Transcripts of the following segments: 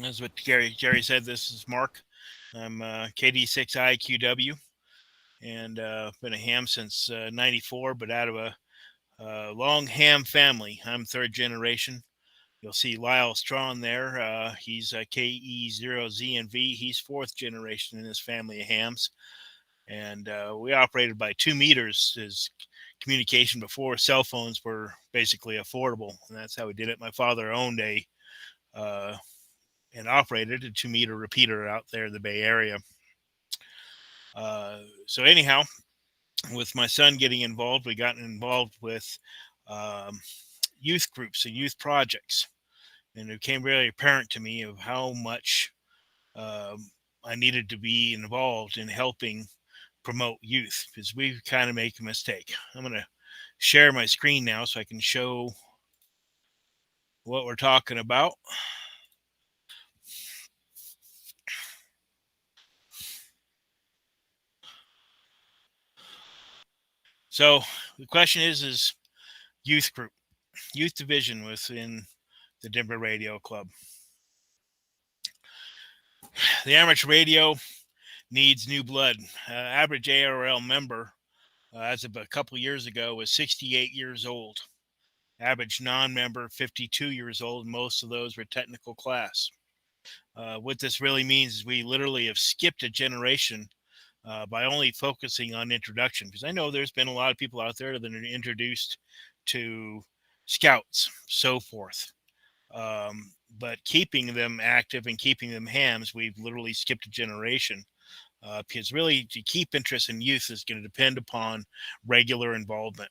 That's what Gary said. This is Mark. I'm KD6IQW, and been a ham since '94, but out of a long ham family. I'm third generation. You'll see Lyle Strawn there. He's KE0Z&V. He's fourth generation in his family of hams. And we operated by 2 meters as communication before cell phones were basically affordable. And that's how we did it. My father owned uh, and operated a 2 meter repeater out there in the Bay Area. So anyhow, with my son getting involved, we got involved with um, youth groups and youth projects, and it became really apparent to me of how much um, I needed to be involved in helping promote youth because we kind of make a mistake. I'm going to share my screen now so I can show what we're talking about. So the question is youth group, youth division within the Denver Radio Club. The amateur radio needs new blood. Average ARL member, as of a couple years ago, was 68 years old. Average non-member, 52 years old. Most of those were technical class. What this really means is we literally have skipped a generation by only focusing on introduction. Because I know there's been a lot of people out there that are introduced to scouts, so forth. But keeping them active and keeping them hams, we've literally skipped a generation. Because really, to keep interest in youth is going to depend upon regular involvement.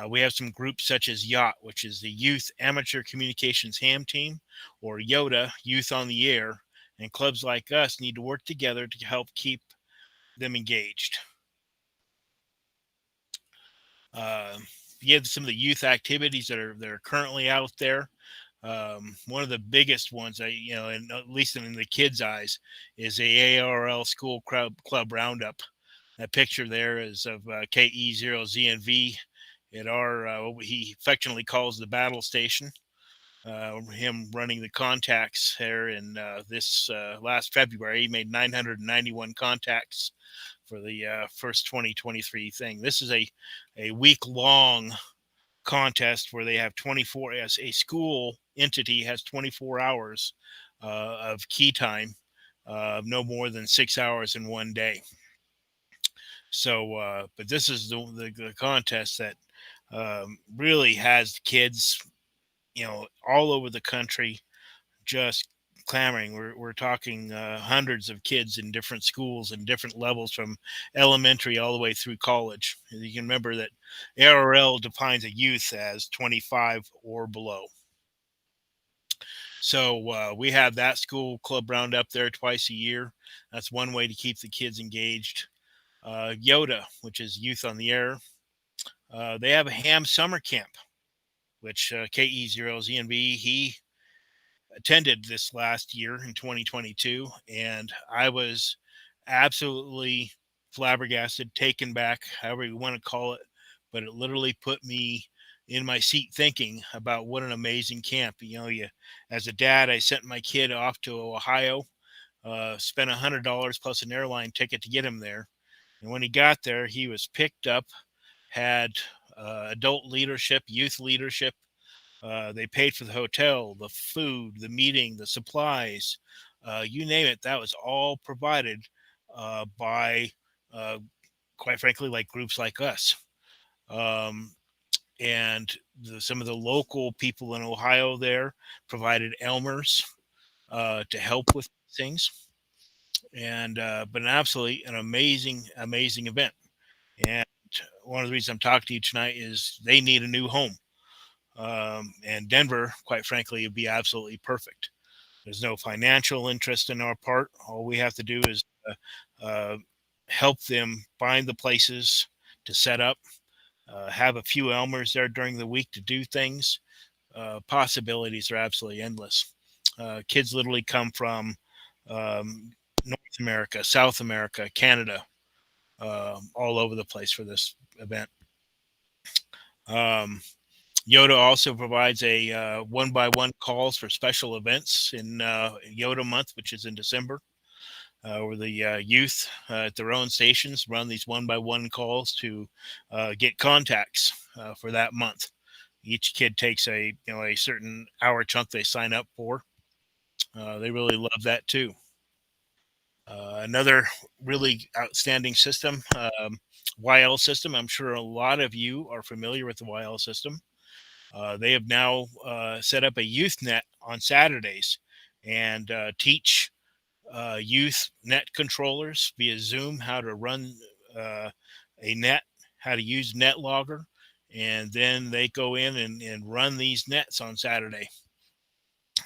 We have some groups such as Yacht, which is the Youth Amateur Communications Ham Team, or YOTA, Youth on the Air, and clubs like us need to work together to help keep them engaged. Uh, you have some of the youth activities that are currently out there. One of the biggest ones, and at least in the kids' eyes, is the ARL School Club Roundup. That picture there is of KE0ZNV at our what he affectionately calls the battle station. Him running the contacts there in this last February, he made 991 contacts for the first 2023 thing. This is a week long contest where they have 24, as a school entity has 24 hours of key time, no more than 6 hours in one day. So, but this is the contest that really has kids, all over the country just clamoring. We're talking hundreds of kids in different schools and different levels from elementary all the way through college. You can remember that ARL defines a youth as 25 or below. So we have that school club roundup there twice a year. That's one way to keep the kids engaged. YOTA, which is Youth on the Air, they have a ham summer camp, which KE0ZNB, he attended this last year in 2022, and I was absolutely flabbergasted, taken back, however you want to call it, but it literally put me in my seat thinking about what an amazing camp. As a dad, I sent my kid off to Ohio, spent $100 plus an airline ticket to get him there, and when he got there, he was picked up, had adult leadership, youth leadership. They paid for the hotel, the food, the meeting, the supplies, you name it. That was all provided by, uh, quite frankly, like groups like us. Um, and some of the local people in Ohio there provided Elmers to help with things. And but an amazing event. And one of the reasons I'm talking to you tonight is they need a new home. And Denver, quite frankly, would be absolutely perfect. There's no financial interest in our part. All we have to do is uh, help them find the places to set up, have a few Elmers there during the week to do things. Possibilities are absolutely endless. Kids literally come from um, North America, South America, Canada, all over the place for this event. Um, Yoda also provides a one-by-one calls for special events in Yoda month, which is in December, where the youth at their own stations run these one-by-one calls to get contacts for that month. Each kid takes a certain hour chunk they sign up for. They really love that too. Another really outstanding system, YL system. I'm sure a lot of you are familiar with the YL system. They have now set up a youth net on Saturdays and teach youth net controllers via Zoom how to run a net, how to use NetLogger, and then they go in and run these nets on Saturday,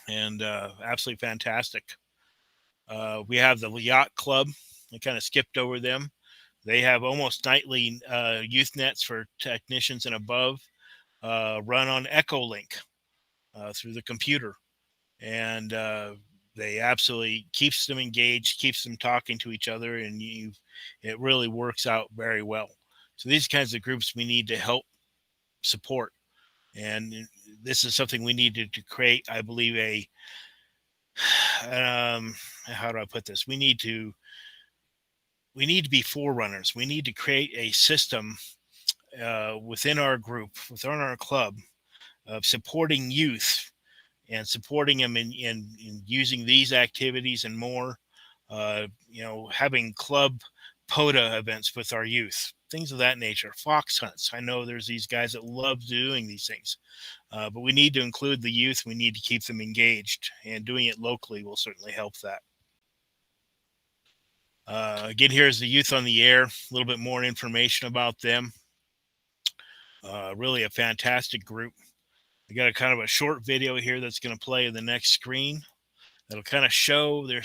and absolutely fantastic. We have the Yacht Club. I kind of skipped over them. They have almost nightly youth nets for technicians and above, run on Echolink through the computer, and they absolutely keeps them engaged, keeps them talking to each other, and it really works out very well. So these kinds of groups we need to help support, and this is something we needed to create. I believe how do I put this? We need to be forerunners. We need to create a system within our group, within our club, of supporting youth and supporting them in using these activities and more. Having club POTA events with our youth, things of that nature, fox hunts. I know there's these guys that love doing these things, but we need to include the youth. We need to keep them engaged, and doing it locally will certainly help that. Again, here's the Youth on the Air, a little bit more information about them. Really a fantastic group. We got a kind of a short video here that's going to play in the next screen. That'll kind of show their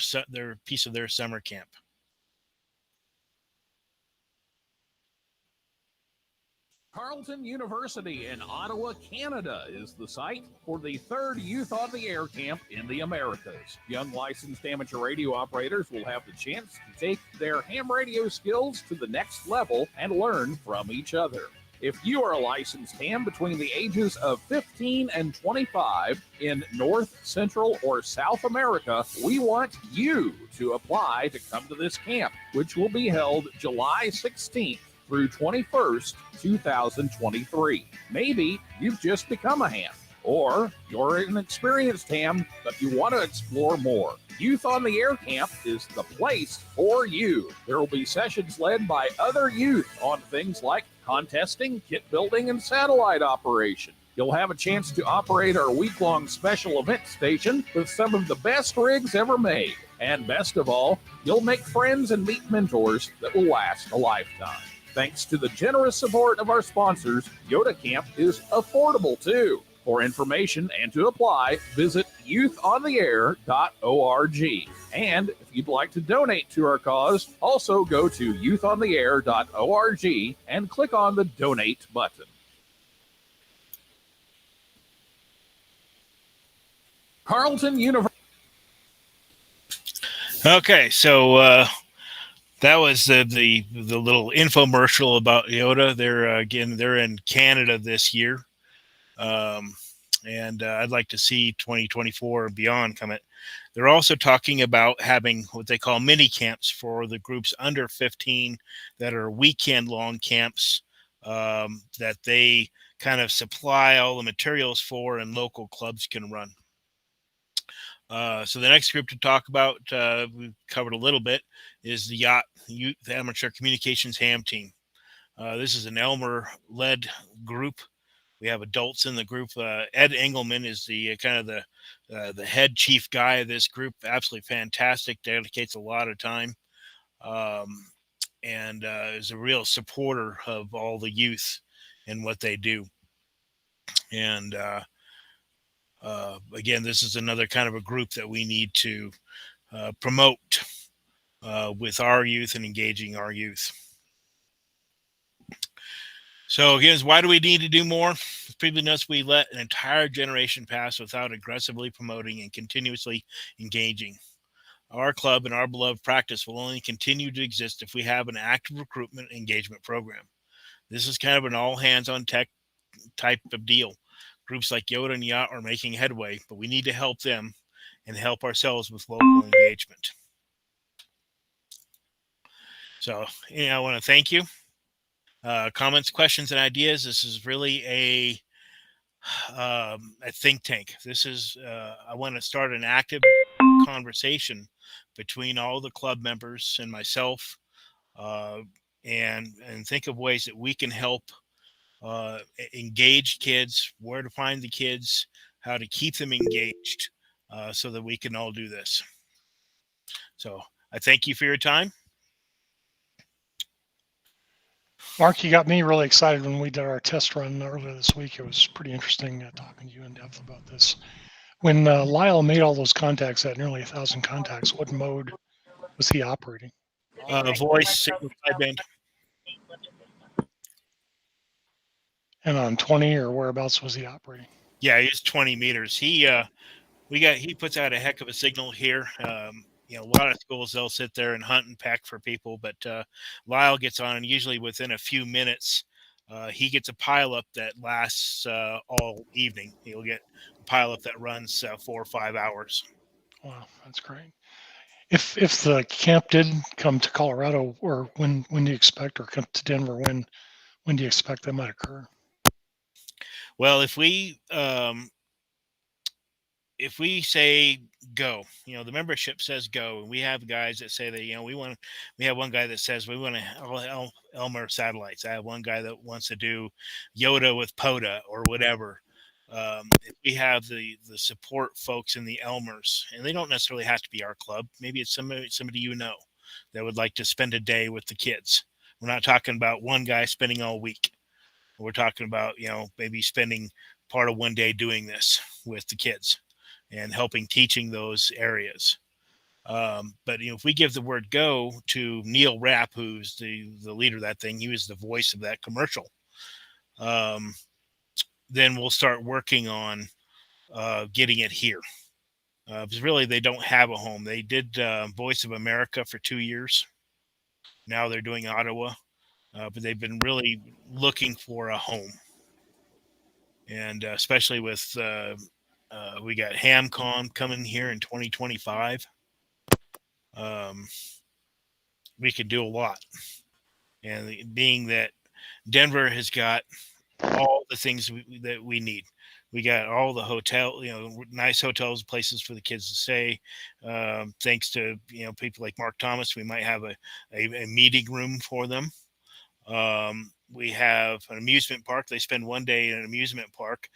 piece of their summer camp. Carleton University in Ottawa, Canada is the site for the third Youth on the Air camp in the Americas. Young licensed amateur radio operators will have the chance to take their ham radio skills to the next level and learn from each other. If you are a licensed ham between the ages of 15 and 25 in North, Central, or South America, we want you to apply to come to this camp, which will be held July 16th through 21st, 2023. Maybe you've just become a ham, or you're an experienced ham, but you want to explore more. Youth on the Air Camp is the place for you. There will be sessions led by other youth on things like contesting, kit building, and satellite operation. You'll have a chance to operate our week-long special event station with some of the best rigs ever made. And best of all, you'll make friends and meet mentors that will last a lifetime. Thanks to the generous support of our sponsors, Yoda Camp is affordable too. For information and to apply, visit youthontheair.org. And if you'd like to donate to our cause, also go to youthontheair.org and click on the donate button. Carleton University. Okay, so that was the little infomercial about Yoda. They're in Canada this year, and I'd like to see 2024 and beyond come. They're also talking about having what they call mini camps for the groups under 15 that are weekend-long camps that they kind of supply all the materials for, and local clubs can run. So the next group to talk about, we've covered a little bit, is the Youth Amateur Communications Ham Team. This is an Elmer-led group. We have adults in the group. Ed Engelman is the kind of the head chief guy of this group. Absolutely fantastic. Dedicates a lot of time, and is a real supporter of all the youth and what they do. And again, this is another kind of a group that we need to promote with our youth and engaging our youth. So again, why do we need to do more? Previously, we let an entire generation pass without aggressively promoting and continuously engaging. Our club and our beloved practice will only continue to exist if we have an active recruitment engagement program. This is kind of an all hands on tech type of deal. Groups like Yoda and Yacht are making headway, but we need to help them and help ourselves with local engagement. So, I want to thank you. Comments, questions, and ideas. This is really a think tank. This is I want to start an active conversation between all the club members and myself, uh, and think of ways that we can help engage kids, where to find the kids, how to keep them engaged, so that we can all do this. So I thank you for your time. Mark, you got me really excited when we did our test run earlier this week. It was pretty interesting talking to you in depth about this. When Lyle made all those contacts, at nearly 1,000 contacts, what mode was he operating? Voice, signal, sideband. And on 20 or whereabouts was he operating? Yeah, he's 20 meters. He puts out a heck of a signal here. A lot of schools, they'll sit there and hunt and peck for people, but Lyle gets on, and usually within a few minutes, he gets a pileup that lasts all evening. He'll get a pileup that runs 4 or 5 hours. Wow, that's great. If the camp did come to Colorado, or when do you expect, or come to Denver, when do you expect that might occur? Well, if we say go, the membership says go, and we have guys that say that, we have one guy that says we want to Elmer satellites. I have one guy that wants to do Yoda with POTA or whatever. If we have the support folks in the Elmers, and they don't necessarily have to be our club. Maybe it's somebody that would like to spend a day with the kids. We're not talking about one guy spending all week. We're talking about, maybe spending part of one day doing this with the kids and helping teaching those areas. But if we give the word go to Neil Rapp, who's the leader of that thing, he was the voice of that commercial. Then we'll start working on getting it here. Because really, they don't have a home. They did Voice of America for 2 years. Now they're doing Ottawa, but they've been really looking for a home. And especially with we got HamCon coming here in 2025. We could do a lot. And being that Denver has got all the things that we need. We got all the hotel, nice hotels, places for the kids to stay. Thanks to people like Mark Thomas, we might have a meeting room for them. We have an amusement park. They spend one day in an amusement park,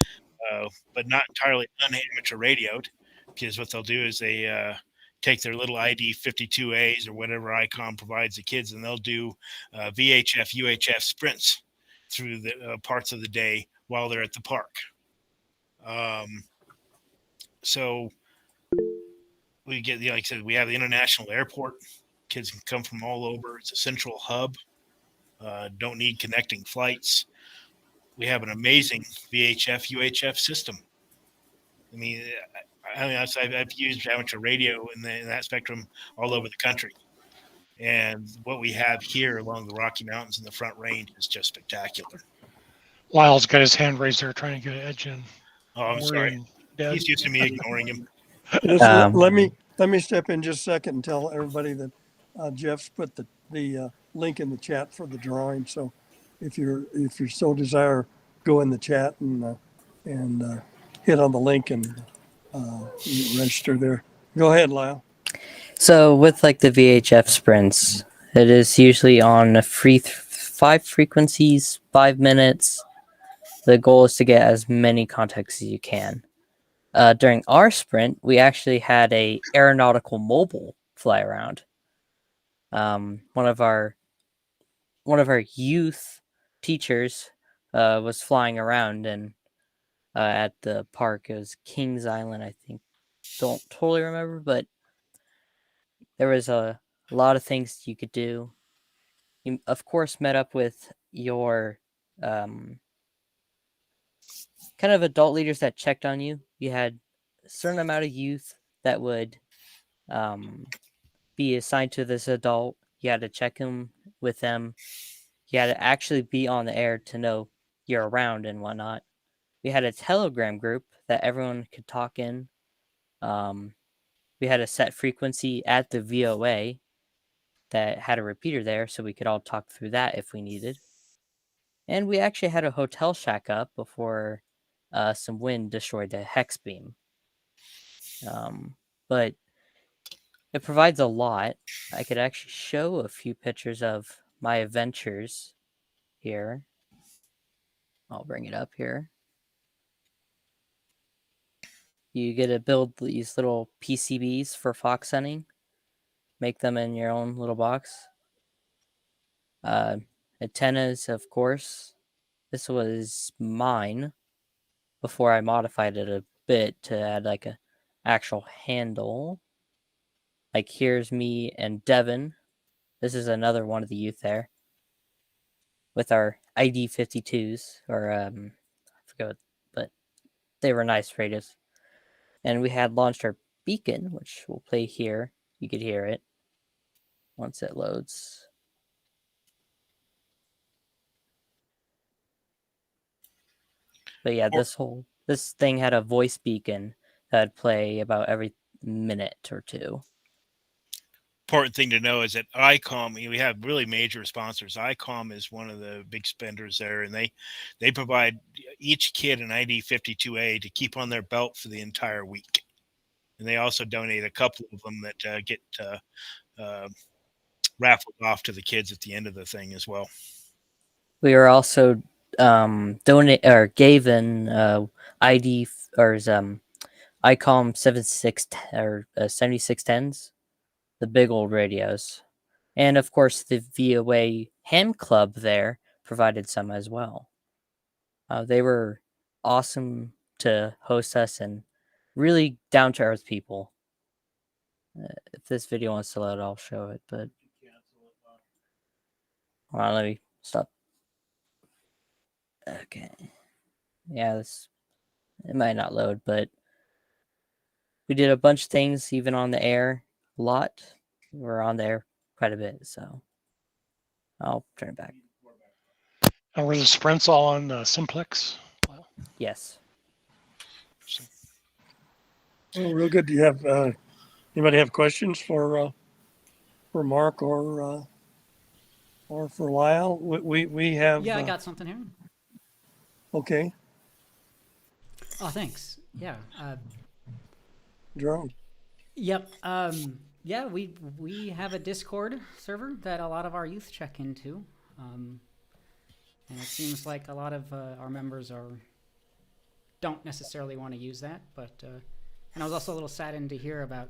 but not entirely unamateur radioed, because what they'll do is they take their little ID 52As or whatever Icon provides the kids, and they'll do VHF, UHF sprints through the parts of the day while they're at the park. So we get, like I said, we have the international airport. Kids can come from all over. It's a central hub. Don't need connecting flights. We have an amazing VHF, UHF system. I mean, I've used amateur radio in that spectrum all over the country. And what we have here along the Rocky Mountains and the Front Range is just spectacular. Lyle's got his hand raised there trying to get an edge in. Oh, I'm sorry. He's used to me ignoring him. Let me step in just a second and tell everybody that Jeff's put the link in the chat for the drawing. So if you so desire, go in the chat and hit on the link and register there. Go ahead, Lyle. So with like the VHF sprints, it is usually on a 5 frequencies, 5 minutes. The goal is to get as many contacts as you can. During our sprint, we actually had a aeronautical mobile fly around. One of our youth teachers was flying around, and at the park, it was Kings Island, I think. Don't totally remember, but there was a lot of things you could do. You, of course, met up with your kind of adult leaders that checked on you. You had a certain amount of youth that would be assigned to this adult. You had to check in with them. You had to actually be on the air to know you're around and whatnot. We had a Telegram group that everyone could talk in. We had a set frequency at the VOA that had a repeater there, so we could all talk through that if we needed. And we actually had a hotel shack up before some wind destroyed the hex beam. But it provides a lot. I could actually show a few pictures of my adventures here. I'll bring it up here. You get to build these little PCBs for fox hunting. Make them in your own little box. Antennas, of course. This was mine before I modified it a bit to add like a actual handle. Like here's me and Devin. This is another one of the youth there with our ID 52s, or I forget, but they were nice radios. And we had launched our beacon, which we'll play here. You could hear it once it loads. But yeah, this thing had a voice beacon that'd play about every minute or two. Important thing to know is that ICOM, we have really major sponsors. ICOM is one of the big spenders there, and they provide each kid an ID 52A to keep on their belt for the entire week. And they also donate a couple of them that get raffled off to the kids at the end of the thing as well. We were also donate or gave in ID or ICOM 7610s, the big old radios, and of course the VOA Ham Club there provided some as well. They were awesome to host us and really down to earth people. If this video wants to load, I'll show it, but hold on, let me stop. Okay. Yeah, it might not load, but we did a bunch of things even on the air a lot. We're on there quite a bit, so I'll turn it back. And were the sprints all on Simplex? Yes. Well, real good. Do you have anybody have questions for Mark or for Lyle? We have. Yeah, I got something here. Okay, Oh, thanks. Yeah. drone. Yep. Yeah, we have a Discord server that a lot of our youth check into, and it seems like a lot of our members don't necessarily want to use that. But and I was also a little saddened to hear about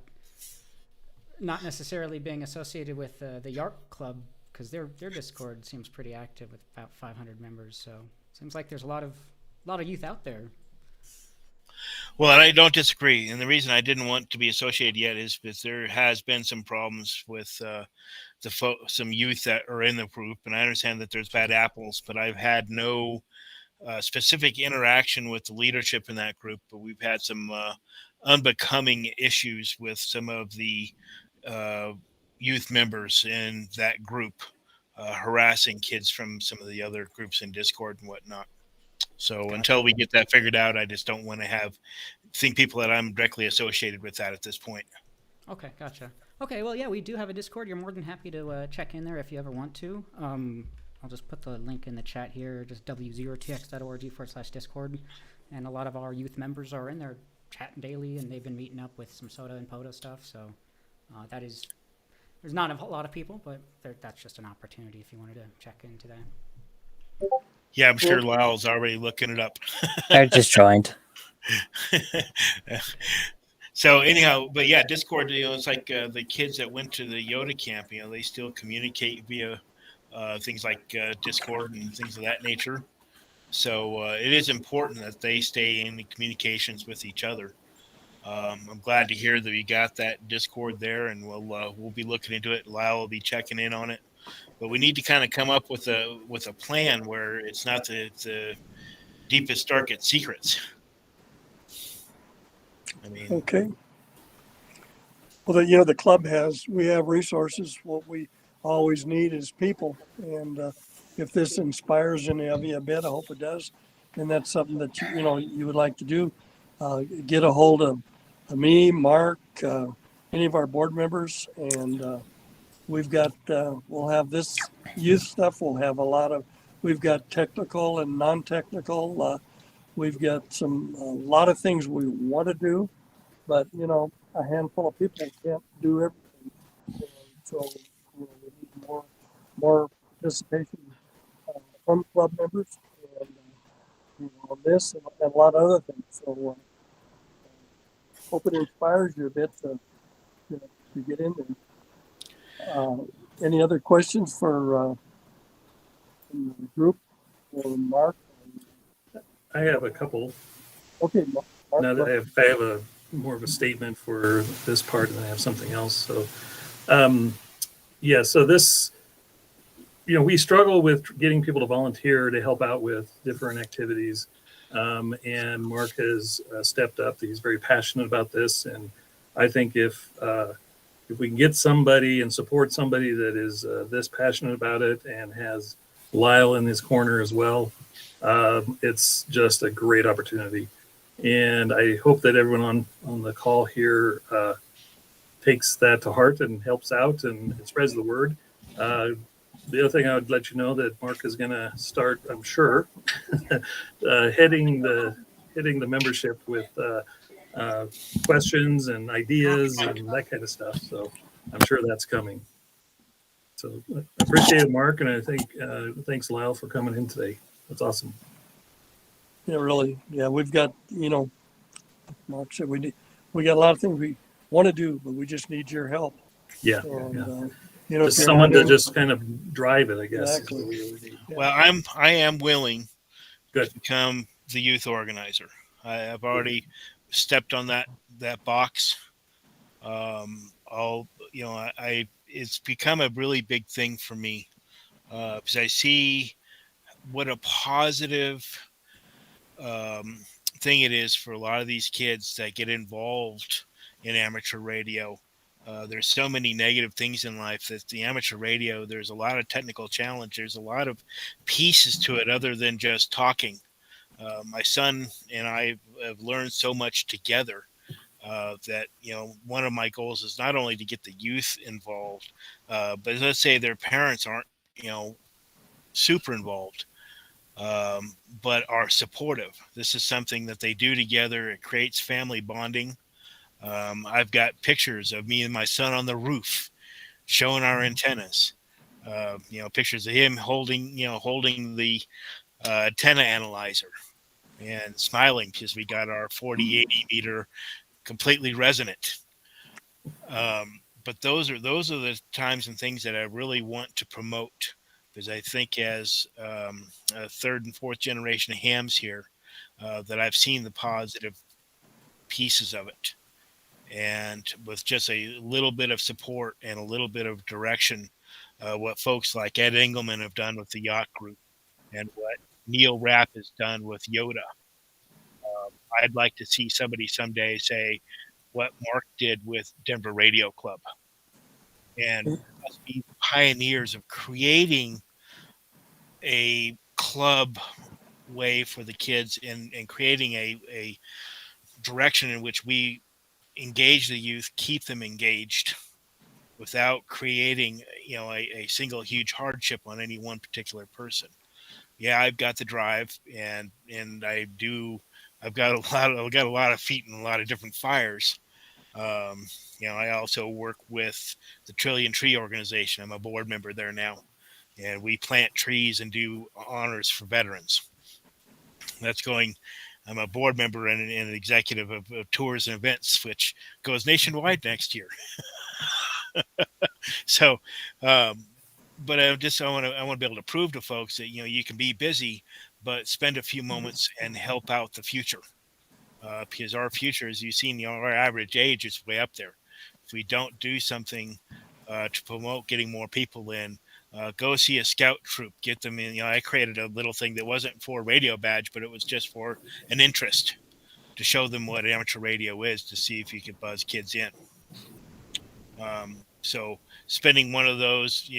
not necessarily being associated with the Yark Club, because their Discord seems pretty active with about 500 members. So it seems like there's a lot of youth out there. Well, and I don't disagree. And the reason I didn't want to be associated yet is because there has been some problems with some youth that are in the group. And I understand that there's bad apples, but I've had no specific interaction with the leadership in that group. But we've had some unbecoming issues with some of the youth members in that group, harassing kids from some of the other groups in Discord and whatnot. So gotcha. Until we get that figured out, I just don't want to think people that I'm directly associated with that at this point. Okay, gotcha. Okay, well, yeah, we do have a Discord. You're more than happy to check in there if you ever want to. I'll just put the link in the chat here, just w0tx.org/Discord. And a lot of our youth members are in there chatting daily, and they've been meeting up with some soda and POTA stuff. So there's not a lot of people, but that's just an opportunity if you wanted to check into that. Yeah, I'm sure Lyle's already looking it up. I just joined. So anyhow, but yeah, Discord, it's like the kids that went to the Yoda camp, they still communicate via things like Discord and things of that nature. So it is important that they stay in the communications with each other. I'm glad to hear that we got that Discord there, and we'll be looking into it. Lyle will be checking in on it. But we need to kind of come up with a plan where it's not the deepest, darkest secrets. I mean, Okay. Well, the club we have resources. What we always need is people. And if this inspires any of you a bit, I hope it does. and that's something that you would like to do, get a hold of me, Mark, any of our board members, and we've got we'll have this youth stuff. We'll have we've got technical and non-technical. We've got a lot of things we want to do, but a handful of people can't do everything, and so we need more participation from club members, and on this and a lot of other things. So hope it inspires you a bit to get in there. Any other questions for the group or Mark? I have a couple. Okay, Mark. Now that I have a more of a statement for this part, and I have something else. So, yeah. So this, we struggle with getting people to volunteer to help out with different activities, and Mark has stepped up. He's very passionate about this, and I think if we can get somebody and support somebody that is this passionate about it and has Lyle in his corner as well, it's just a great opportunity. And I hope that everyone on the call here takes that to heart and helps out and spreads the word. The other thing I would let you know that Mark is going to start, I'm sure, heading the membership with questions and ideas and that kind of stuff. So I'm sure that's coming. So I appreciate it, Mark, and I think thanks, Lyle, for coming in today. That's awesome. Yeah, really. Yeah, we've got Mark said we got a lot of things we want to do, but we just need your help. Yeah, And, yeah. Just someone to just kind of drive it, I guess. Exactly. Well, I am willing Good. to become the youth organizer. I've already stepped on that box. It's become a really big thing for me because I see what a positive thing it is for a lot of these kids that get involved in amateur radio. There's so many negative things in life that the amateur radio, there's a lot of technical challenge. There's a lot of pieces to it other than just talking. My son and I have learned so much together that, one of my goals is not only to get the youth involved, but let's say their parents aren't, super involved, but are supportive. This is something that they do together. It creates family bonding. I've got pictures of me and my son on the roof showing our antennas. Pictures of him holding the antenna analyzer and smiling because we got our 4080 meter completely resonant. But those are the times and things that I really want to promote, because I think as a third and fourth generation of hams here, that I've seen the positive pieces of it. And with just a little bit of support and a little bit of direction, what folks like Ed Engelman have done with the yacht group and what Neil Rapp has done with Yoda, I'd like to see somebody someday say what Mark did with Denver Radio Club, and us be pioneers of creating a club way for the kids and creating a direction in which we engage the youth, keep them engaged without creating, a single huge hardship on any one particular person. Yeah, I've got the drive and I've got a lot of feet in a lot of different fires. I also work with the Trillion Tree Organization. I'm a board member there now, and we plant trees and do honors for veterans. That's going. I'm a board member and an executive of tours and events, which goes nationwide next year. So, um, but I want to be able to prove to folks that you can be busy, but spend a few moments and help out the future. Because our future, as you've seen, our average age is way up there. If we don't do something to promote getting more people in, go see a scout troop, get them in. I created a little thing that wasn't for a radio badge, but it was just for an interest to show them what amateur radio is, to see if you could buzz kids in. So spending one of those,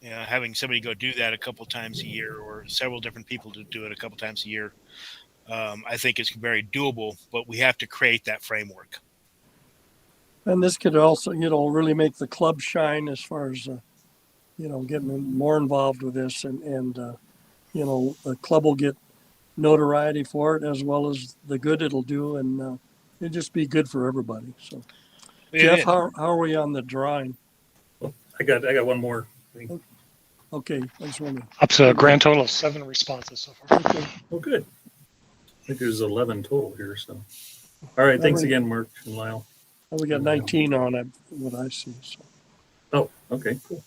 having somebody go do that a couple times a year, or several different people to do it a couple times a year, I think is very doable. But we have to create that framework. And this could also, really make the club shine as far as, getting more involved with this, and the club will get notoriety for it as well as the good it'll do, and it'll just be good for everybody. So, Yeah, Jeff, how are we on the drawing? I got one more thing. Okay, I just want to. Up to a grand total of 7 responses so far. Okay. Oh, good. I think there's 11 total here. So, all right. Thanks again, Mark and Lyle. We got 19 on it, what I see. So. Oh, okay, cool.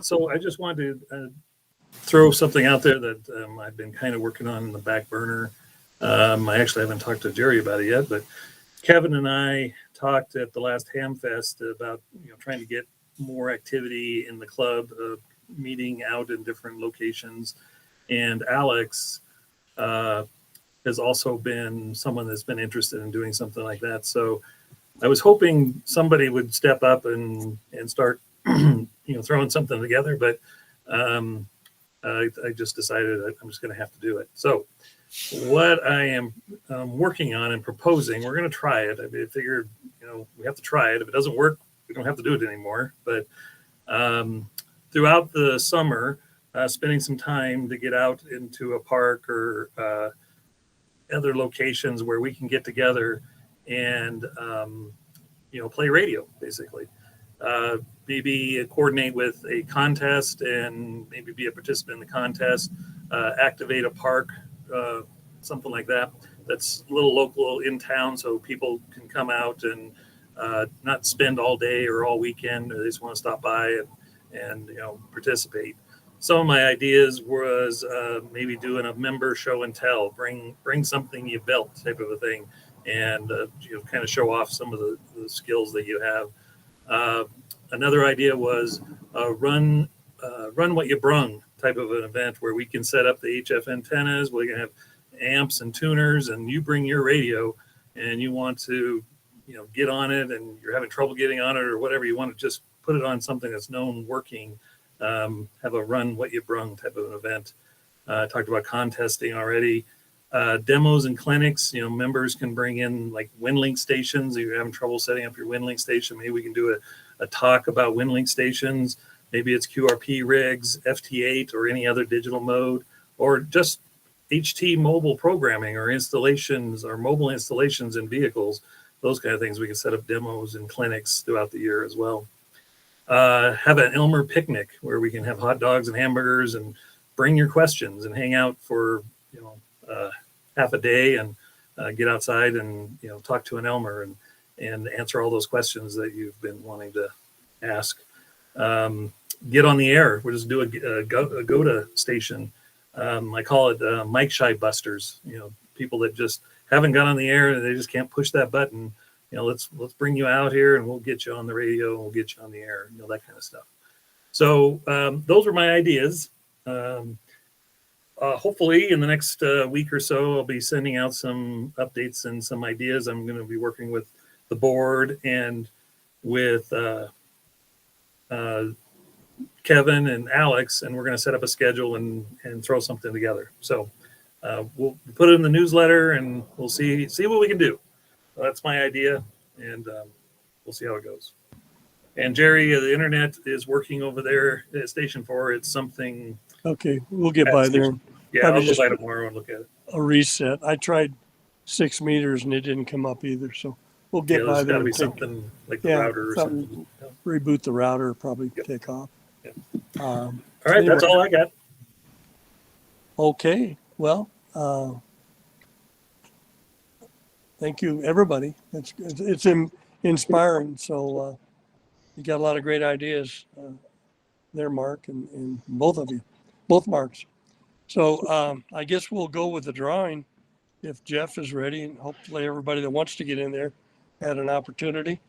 So I just wanted to throw something out there that I've been kind of working on in the back burner. I actually haven't talked to Jerry about it yet, but Kevin and I talked at the last Ham Fest about trying to get more activity in the club, meeting out in different locations. And Alex has also been someone that's been interested in doing something like that. So I was hoping somebody would step up and start throwing something together, but I just decided I'm just going to have to do it. So what I am working on and proposing, we're going to try it. I figured, we have to try it. If it doesn't work, we don't have to do it anymore. But throughout the summer, spending some time to get out into a park or other locations where we can get together and, play radio, basically. Maybe coordinate with a contest and maybe be a participant in the contest, activate a park, something like that. That's a little local in town, so people can come out and not spend all day or all weekend. Or they just want to stop by and participate. Some of my ideas was maybe doing a member show and tell, bring something you built type of a thing, and kind of show off some of the skills that you have. Another idea was run what you brung type of an event where we can set up the HF antennas, we can have amps and tuners, and you bring your radio and you want to get on it and you're having trouble getting on it or whatever, you want to just put it on something that's known working. Have a run what you brung type of an event. Talked about contesting already. Demos and clinics, members can bring in like WinLink stations. If you're having trouble setting up your WinLink station, maybe we can do a talk about WinLink stations. Maybe it's QRP rigs, FT8, or any other digital mode, or just HT mobile programming or installations or mobile installations in vehicles. Those kind of things. We can set up demos and clinics throughout the year as well. Have an Elmer picnic where we can have hot dogs and hamburgers and bring your questions and hang out for half a day and get outside and talk to an Elmer and answer all those questions that you've been wanting to ask. Get on the air. We'll just do a GOTA station. I call it Mike Shy Busters. People that just haven't got on the air and they just can't push that button. Let's bring you out here and we'll get you on the radio and we'll get you on the air. That kind of stuff. So those are my ideas. Hopefully in the next week or so, I'll be sending out some updates and some ideas. I'm going to be working with the board and with Kevin and Alex, and we're going to set up a schedule and throw something together. So we'll put it in the newsletter and we'll see what we can do. That's my idea, and we'll see how it goes. And Jerry, the internet is working over there at Station 4. It's something. Okay, we'll get by there. Yeah, I'll go by tomorrow and look at it. A reset. I tried 6 meters and it didn't come up either. So we'll get by there. There's got to be something like the router or something. Reboot the router, probably take off. Yep. All right, anyway. That's all I got. Okay, well, thank you, everybody. It's inspiring. So you got a lot of great ideas there, Mark, and both of you, both Marks. So I guess we'll go with the drawing if Jeff is ready, and hopefully everybody that wants to get in there had an opportunity.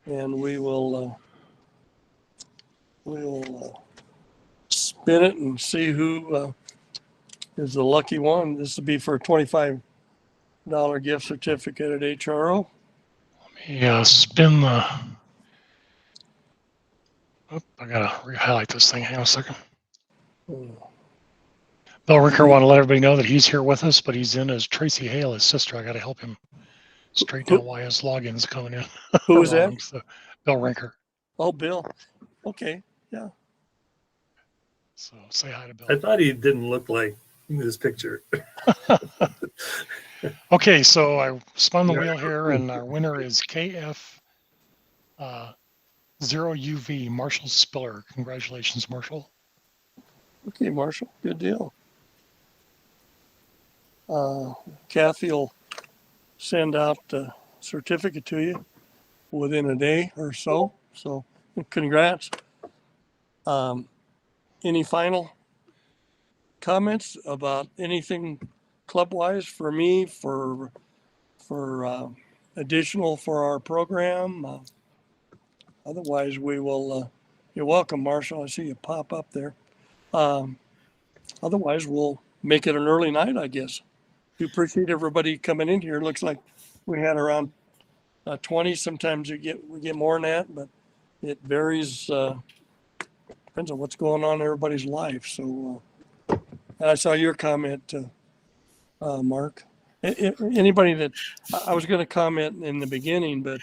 And we will spin it and see who is the lucky one. This will be for a $25 gift certificate at HRO. Let me spin the Oh, I gotta re-highlight this thing. Hang on a second. Oh, Bill Rinker want to let everybody know that he's here with us, but he's in as Tracy Hale, his sister. I got to help him straighten out Who, why his login's coming in who is that? wrong. So, Bill Rinker. Oh, Bill. Okay. Yeah. So say hi to Bill. I thought he didn't look like this picture. Okay, so I spun the wheel here, and our winner is KF 0UV, Marshall Spiller. Congratulations, Marshall. Okay, Marshall. Good deal. Kathy will send out the certificate to you within a day or so. So congrats. Any final comments about anything club-wise for me, for additional for our program? Otherwise, we will, you're welcome, Marshall. I see you pop up there. Otherwise, we'll make it an early night, I guess. We appreciate everybody coming in here. Looks like we had around 20. Sometimes we get more than that, but it varies. Depends on what's going on in everybody's life. So, and I saw your comment, Mark. Anybody that I was going to comment in the beginning, but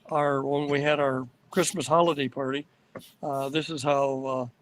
when we had our Christmas holiday party, this is how